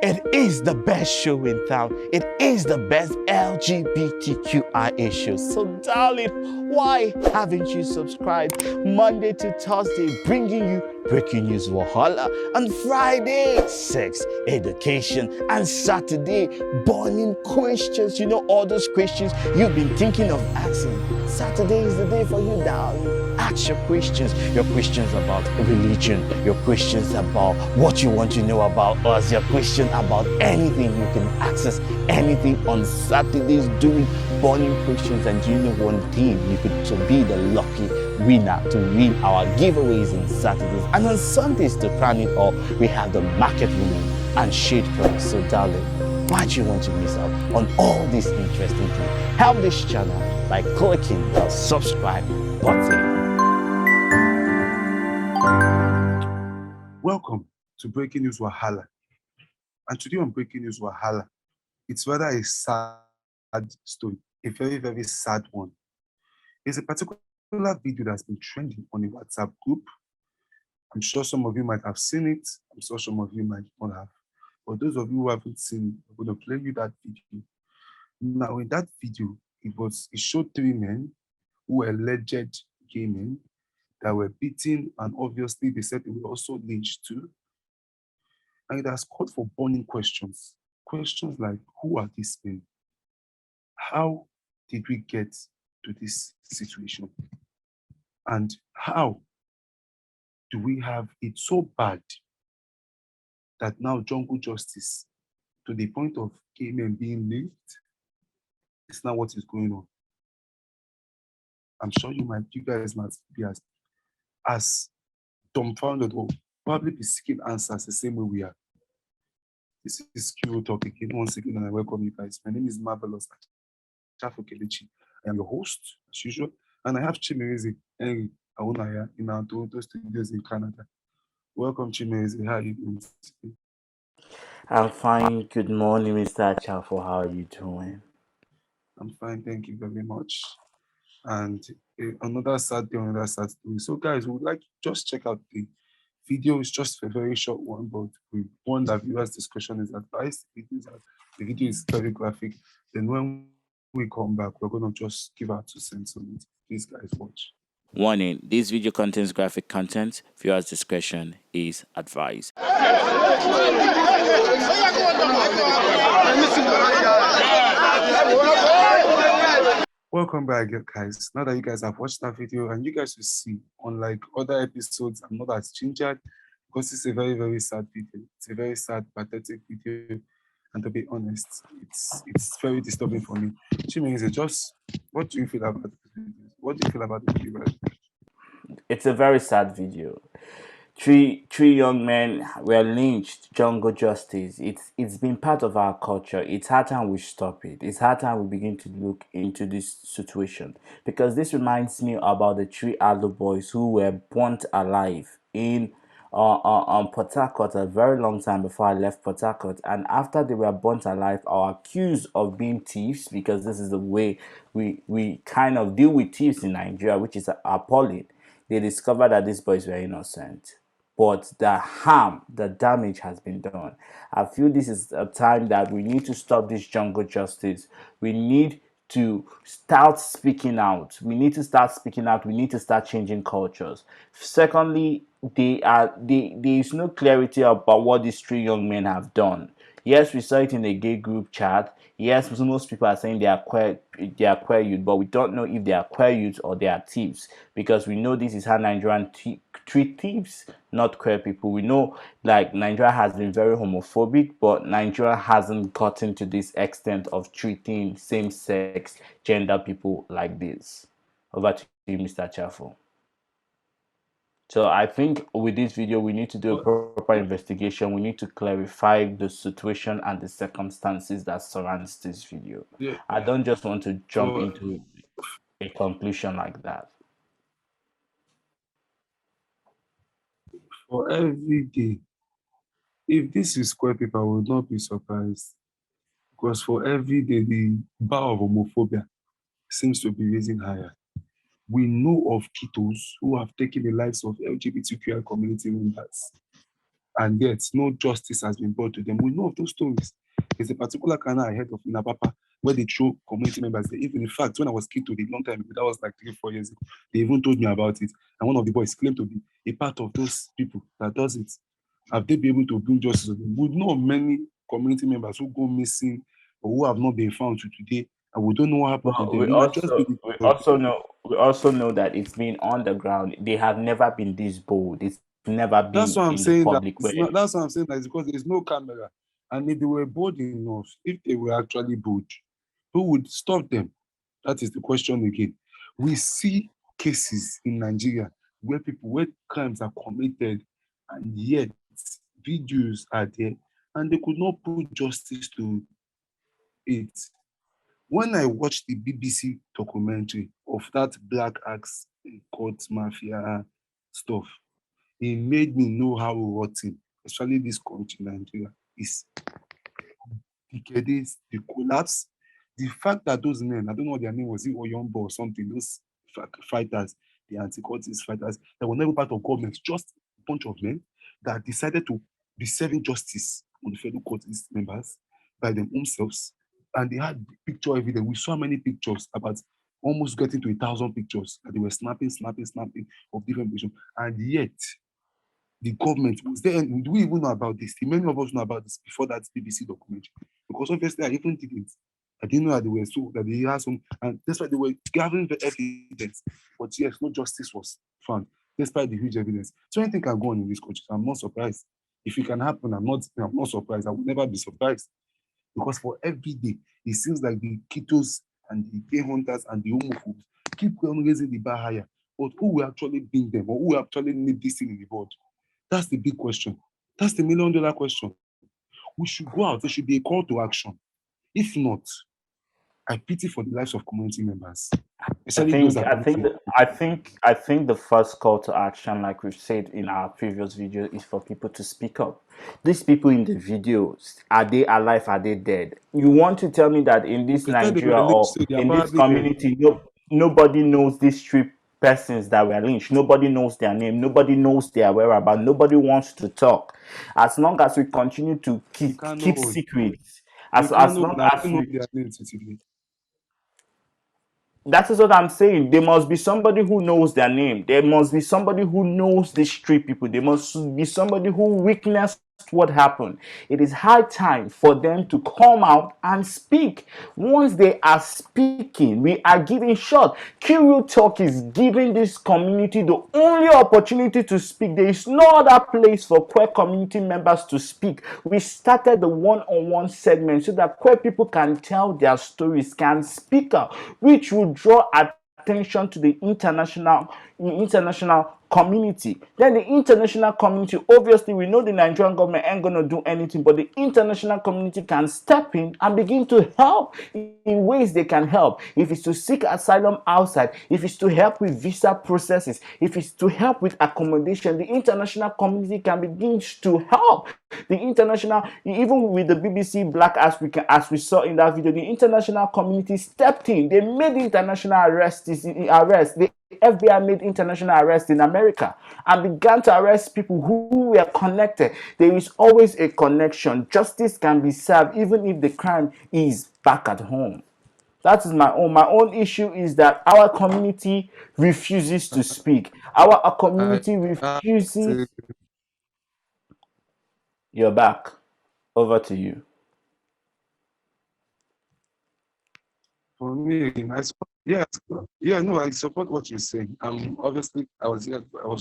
It is the best show in town. It is the best LGBTQI issue. So, darling, why haven't you subscribed? Monday to Thursday, bringing you breaking news Wahala. On Friday, sex, education. And Saturday, burning questions. You know, all those questions you've been thinking of asking. Saturday is the day for you, darling. Ask your questions about religion, your questions about what you want to know about us, your question about anything. You can access anything on Saturdays doing burning questions, and you know one thing, you could to be the lucky winner to win our giveaways on Saturdays. And on Sundays, to crown it all, we have the market woman and shade girls. So darling, why do you want to miss out on all these interesting things? Help this channel by clicking the subscribe button. Welcome to Breaking News Wahala. And today on Breaking News Wahala, it's rather a sad story, a very, very sad one. There's a particular video that's been trending on a WhatsApp group. I'm sure some of you might have seen it. I'm sure some of you might not have. For those of you who haven't seen it, I'm going to play you that video. Now, in that video, it showed three men who were alleged gay men that were beaten, and obviously they said they were also lynched too. And it has called for burning questions. Questions like, who are these men? How did we get to this situation? And how do we have it so bad that now jungle justice, to the point of gay men being lynched, is now what is going on? I'm sure you guys might be as dumbfounded or probably be seeking answers the same way we are. This is Kiro Talk again, once again, and I welcome you guys. My name is Marvelous Chafo Kelechi. I am your host, as usual, and I have Chimereze Henry Aunaya in our Toronto studios in Canada. Welcome, Chimereze. How are you doing today? I'm fine. Good morning, Mr. Chafo. How are you doing? I'm fine, thank you very much. And another sad day, another sad story. So, guys, we would like to just check out the video. It's just a very short one, but we want that viewers' discretion is advised. The video is very graphic. Then when we come back, we're going to just give our 2 cents on it. Please, guys, watch. Warning, this video contains graphic content. Viewers' discretion is advised. Welcome back, guys. Now that you guys have watched that video, and you guys will see, unlike other episodes, I'm not as gingered because it's a very, very sad video. It's a very sad, pathetic video. And to be honest, it's very disturbing for me. Chimeneze, just what do you feel about this video? What do you feel about the video? It's a very sad video. Three young men were lynched. Jungle justice. It's been part of our culture. It's hard time we stop it. It's hard time we begin to look into this situation, because this reminds me about the three other boys who were burnt alive in Port Harcourt a very long time before I left Port Harcourt. And after they were burnt alive or accused of being thieves, because this is the way we kind of deal with thieves in Nigeria, which is appalling. They discovered that these boys were innocent, but the harm, the damage has been done. I feel this is a time that we need to stop this jungle justice. We need to start speaking out. We need to start speaking out. We need to start changing cultures. Secondly, there is no clarity about what these three young men have done. Yes, we saw it in the gay group chat. Yes, most people are saying they are queer youth, but we don't know if they are queer youth or they are thieves, because we know this is how Nigerian treat thieves, not queer people. We know, like, Nigeria has been very homophobic, but Nigeria hasn't gotten to this extent of treating same-sex gender people like this. Over to you, Mr. Chafo. So I think with this video, we need to do a proper investigation. We need to clarify the situation and the circumstances that surrounds this video. Yeah. I don't just want to jump into a conclusion like that. For every day, if this is square paper, I would not be surprised. Because for every day, the bar of homophobia seems to be raising higher. We know of ketos who have taken the lives of LGBTQI community members. and yet no justice has been brought to them. We know of those stories. There's a particular canal I heard of in Abapa where they throw community members there. Even in fact, when I was kid to a long time ago, that was like 3-4 years ago, they even told me about it. And one of the boys claimed to be a part of those people that does it. Have they been able to bring justice to them? We know many community members who go missing or who have not been found to today, and we don't know what happened to Well, them. It might just be the we also know that it's been underground. They have never been this bold. It's never That's been why I'm in the saying that public it's where not, that's why I'm saying that it's because there's no camera. And if they were bold enough, if they were actually bold, who would stop them? That is the question again. We see cases in Nigeria where crimes are committed and yet videos are there and they could not put justice to it. When I watched the BBC documentary of that Black Axe court mafia stuff, it made me know how rotten, especially this country, Nigeria, is. Decades, the collapse, the fact that those men, I don't know what their name was, it Oyombo or something, those fighters, the anti-cultist fighters, that were never part of government, just a bunch of men that decided to be serving justice on the federal court members by themselves. And they had picture evidence. We saw many pictures, about almost getting to 1,000 pictures that they were snapping of different pictures. And yet, the government was there. And do we even know about this? Many of us know about this before that BBC documentary. Because obviously I even didn't. I didn't know that they were so that they had some, and that's why they were gathering the evidence. But yes, no justice was found, despite the huge evidence. So anything can go on in this country. I'm not surprised. If it can happen, I'm not surprised. I will never be surprised. Because for every day, it seems like the ketos and the gay hunters and the homophobes keep on raising the bar higher. But who will actually bring them, or who will actually nip this thing in the bud? That's the big question. That's the $1 million question. We should go out. There should be a call to action. If not, I pity for the lives of community members, I especially those think that I believe think in. the, I think the first call to action, like we've said in our previous video, is for people to speak up. These people in the videos, are they alive? Are they dead? You want to tell me that in this They said they were Nigeria lynched, or so they are in this probably dead. community, nobody knows these three persons that were lynched. Nobody knows their name. Nobody knows their whereabouts. Nobody wants to talk. As long as we continue to They keep can't keep know. secrets, They can't as know. long Now as they know we their names today. that is what I'm saying. There must be somebody who knows their name. There must be somebody who knows these street people. There must be somebody who witnessed what happened. It is high time for them to come out and speak. Once they are speaking, we are giving shot. Kirill Talk is giving this community the only opportunity to speak. There is no other place for queer community members to speak. We started the one-on-one segment so that queer people can tell their stories, can speak up, which will draw attention to the international community. Then the international community, obviously we know the Nigerian government ain't gonna do anything, but the international community can step in and begin to help in ways they can help. If it's to seek asylum outside, if it's to help with visa processes, if it's to help with accommodation, the international community can begin to help. The international, even with the BBC Black, as we saw in that video, the international community stepped in. They made international arrests. The FBI made international arrests in America and began to arrest people who were connected. There is always a connection. Justice can be served even if the crime is back at home. That is my own. My own issue is that our community refuses to speak. Our I community have refuses. to, You're back. Over to you. for me, no, I support what you're saying. Obviously, I was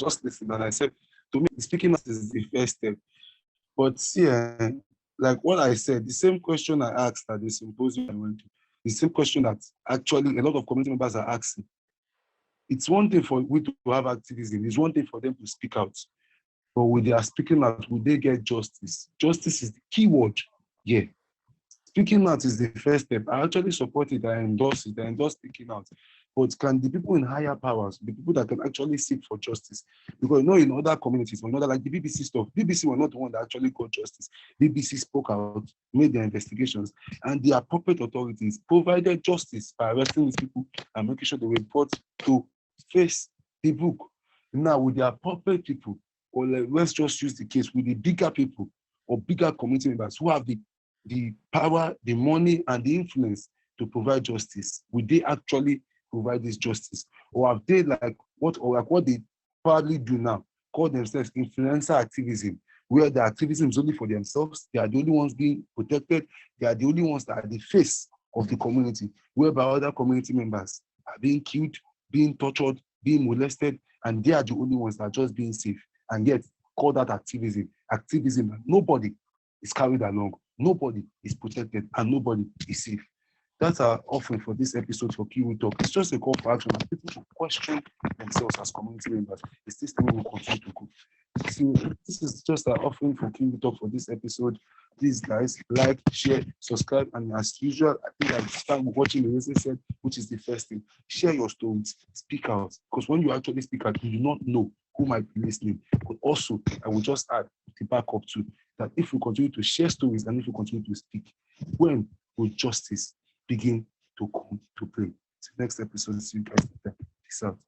just listening, and I said, to me, speaking out is the first step. But yeah, like what I said, the same question I asked at the symposium I went to, the same question that actually a lot of community members are asking. It's one thing for we to have activism, it's one thing for them to speak out. But when they are speaking out, will they get justice? Justice is the key word. Yeah. Speaking out is the first step. I actually support it. I endorse it. I endorse speaking out. But can the people in higher powers, the people that can actually seek for justice, because in other communities, like the BBC stuff, BBC were not the one that actually got justice. BBC spoke out, made their investigations, and the appropriate authorities provided justice by arresting these people and making sure they were brought to face the book. Now, with the appropriate people, or let's just use the case with the bigger people or bigger community members who have the power, the money, and the influence to provide justice? Will they actually provide this justice? Or have they like what they probably do now, call themselves influencer activism, where the activism is only for themselves, they are the only ones being protected, they are the only ones that are the face of the community, whereby other community members are being killed, being tortured, being molested, and they are the only ones that are just being safe. And yet, call that activism. Activism, nobody is carried along, nobody is protected, and nobody is safe. That's our offering for this episode for Kiwi Talk. It's just a call for action. People should question themselves as community members. Is this thing will continue to go? So this is just our offering for Kiwi Talk for this episode. Please, guys, like, share, subscribe, and as usual, I think I start watching the lesson said, which is the first thing. Share your stories, speak out, because when you actually speak out, you do not know who might be listening. But also, I will just add the backup to that: if we continue to share stories and if we continue to speak, when will justice begin to come to play? Next episode, see you guys later. Peace out.